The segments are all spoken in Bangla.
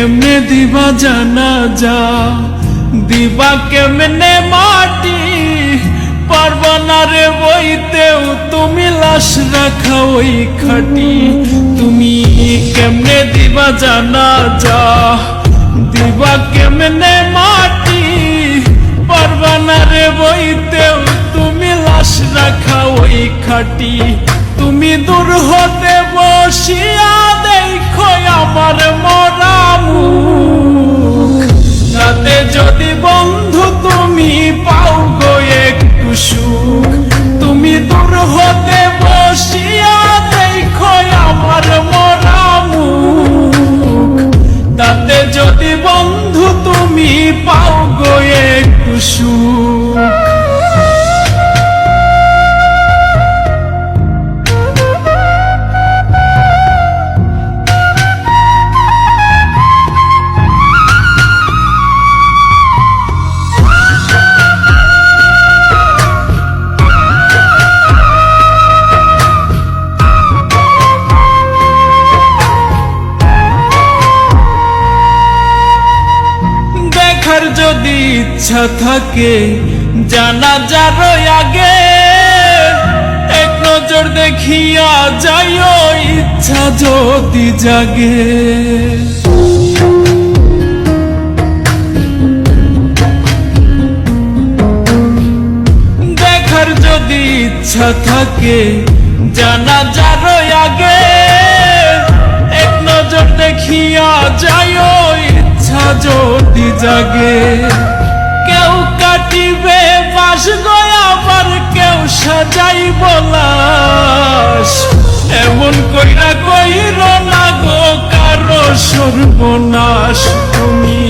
কেমনে দিবা জানাজা, দিবা কেমনে মাটি, পারবা না রে বইতেও তুমি লাশ রাখা ওই খাটি। তুমি কেমনে দিবা জানাজা, দিবা কেমনে মাটি, পারবা না রে বইতেও তুমি লাশ রাখা ওই খাটি। তুমি দূর হতে বসিয়া দেখো আমার মরা মুখ, তাতে যদি বন্ধু তুমি পাও গো একটু সুখ। তুমি দূর হতে বসিয়া দেখো আমার মরা মুখ, তাতে যদি বন্ধু তুমি পাও গো একটু সুখ। দেখার যদি ইচ্ছা থাকে জানাজার আগে, এক নজর দেখিয়া যাইও ইচ্ছা যদি জাগে। দেখার যদি ইচ্ছা থাকে জানাজার আগে, এক নজর দেখিয়া যাইও ইচ্ছা যদি জাগে। কেউ কাটিবে বাস গয়া, আবার কেউ সাজাইব লাশ, এমন কইরা কইর না গো কারো সর্বনাশ। তুমি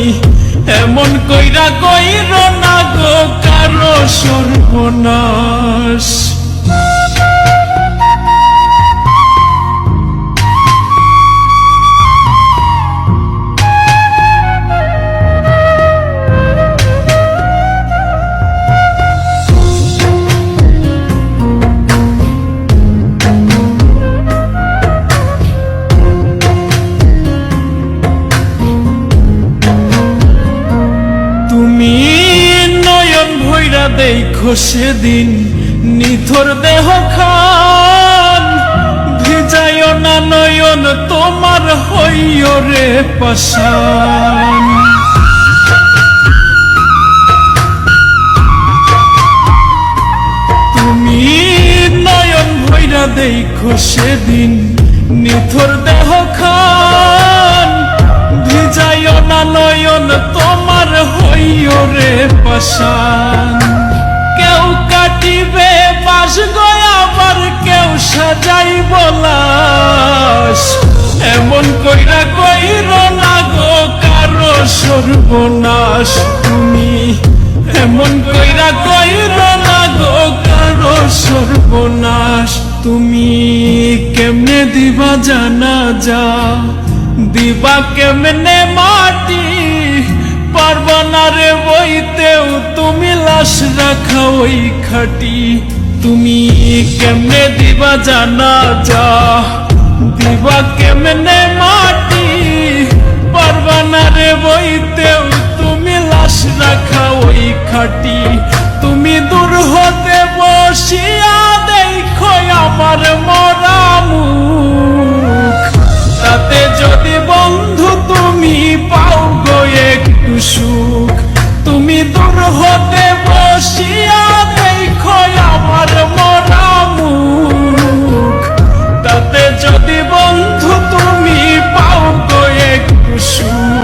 এমন কইরা কইর না গো কারো সর্বনাশ। দেখো সেদিন নিথর দেহ খান, ভিজাইও না নয়ন তোমার হইও রে পাষাণ। তুমি নয়ন ভৈরা দেখো সেদিন নিথর দেহ খান, ভিজাইও না নয়ন তোমার হইও রে পাষাণ। কেউ কাটিবে বাস গয়া, আবার কেউ সাজাইব লাশ, এমন কইরা কইর না গো কারো সর্বনাশ। তুমি এমন কইরা কইর না গো কারো সর্বনাশ। তুমি কেমনে দিবা জানাজা, দিবা কেমনে মাটি, পারবা না রে বইতেও তুমি লাশ রাখা ওই খাটি। তুমি কেমনে দিবা জানাজা, দিবা কেমনে মাটি, পারবা না রে বইতেও তুমি লাশ রাখা ওই খাটি।